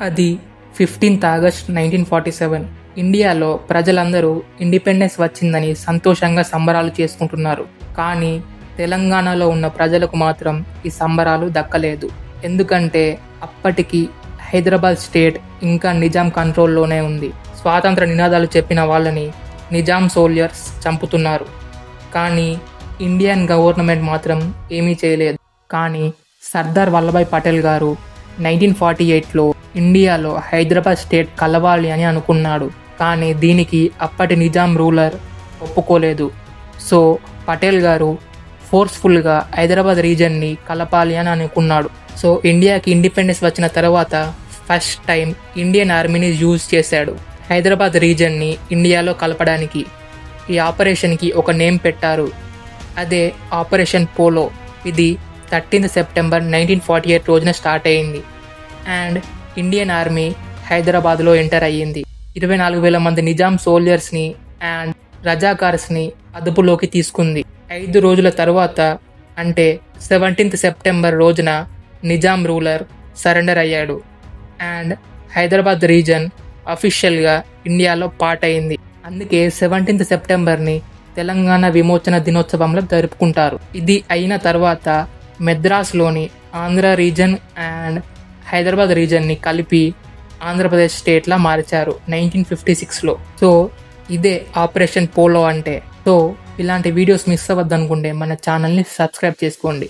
అది 15th August 1947. ఇండియాలో ప్రజలందరూ ఇండిపెండెన్స్ వచ్చిందని సంతోషంగా సంబరాలు చేసుకుంటున్నారు. కానీ తెలంగాణలో ఉన్న ప్రజలకు మాత్రం ఈ సంబరాలు దక్కలేదు. ఎందుకంటే అప్పటికి హైదరాబాద్ స్టేట్ ఇంకా నిజాం కంట్రోల్లోనే ఉంది. స్వాతంత్ర నినాదాలు చెప్పిన వాళ్ళని నిజాం సోల్జర్స్ చంపుతున్నారు. కానీ ఇండియన్ గవర్నమెంట్ మాత్రం ఏమీ చేయలేదు. కానీ సర్దార్ వల్లభాయ్ పటేల్ గారు 1948లో ఇండియాలో హైదరాబాద్ స్టేట్ కలవాలి అని అనుకున్నాడు. కానీ దీనికి అప్పటి నిజాం రూలర్ ఒప్పుకోలేదు. సో పటేల్ గారు ఫోర్స్ఫుల్గా హైదరాబాద్ రీజన్ని కలపాలి అని అనుకున్నాడు. సో ఇండియాకి ఇండిపెండెన్స్ వచ్చిన తర్వాత ఫస్ట్ టైం ఇండియన్ ఆర్మీని యూజ్ చేశాడు హైదరాబాద్ రీజన్ని ఇండియాలో కలపడానికి. ఈ ఆపరేషన్కి ఒక నేమ్ పెట్టారు, అదే ఆపరేషన్ పోలో. ఇది 13th September 1948 రోజున స్టార్ట్ అయ్యింది. అండ్ ఇండియన్ ఆర్మీ హైదరాబాద్లో ఎంటర్ అయ్యింది. 24,000 మంది నిజాం సోల్జర్స్ని అండ్ రజాకార్స్ని అదుపులోకి తీసుకుంది. 5 రోజుల తర్వాత అంటే 17th September రోజున నిజాం రూలర్ సరెండర్ అయ్యాడు. అండ్ హైదరాబాద్ రీజన్ అఫీషియల్గా ఇండియాలో పార్ట్ అయింది. అందుకే 17th Septemberని తెలంగాణ విమోచన దినోత్సవంలో జరుపుకుంటారు. ఇది అయిన తర్వాత మెద్రాస్లోని ఆంధ్ర రీజన్ అండ్ హైదరాబాద్ రీజన్ని కలిపి ఆంధ్రప్రదేశ్ స్టేట్లా మార్చారు 1956లో. సో ఇదే ఆపరేషన్ పోలో అంటే. సో ఇలాంటి వీడియోస్ మిస్ అవ్వద్దనుకుంటే మన ఛానల్ని సబ్స్క్రైబ్ చేసుకోండి.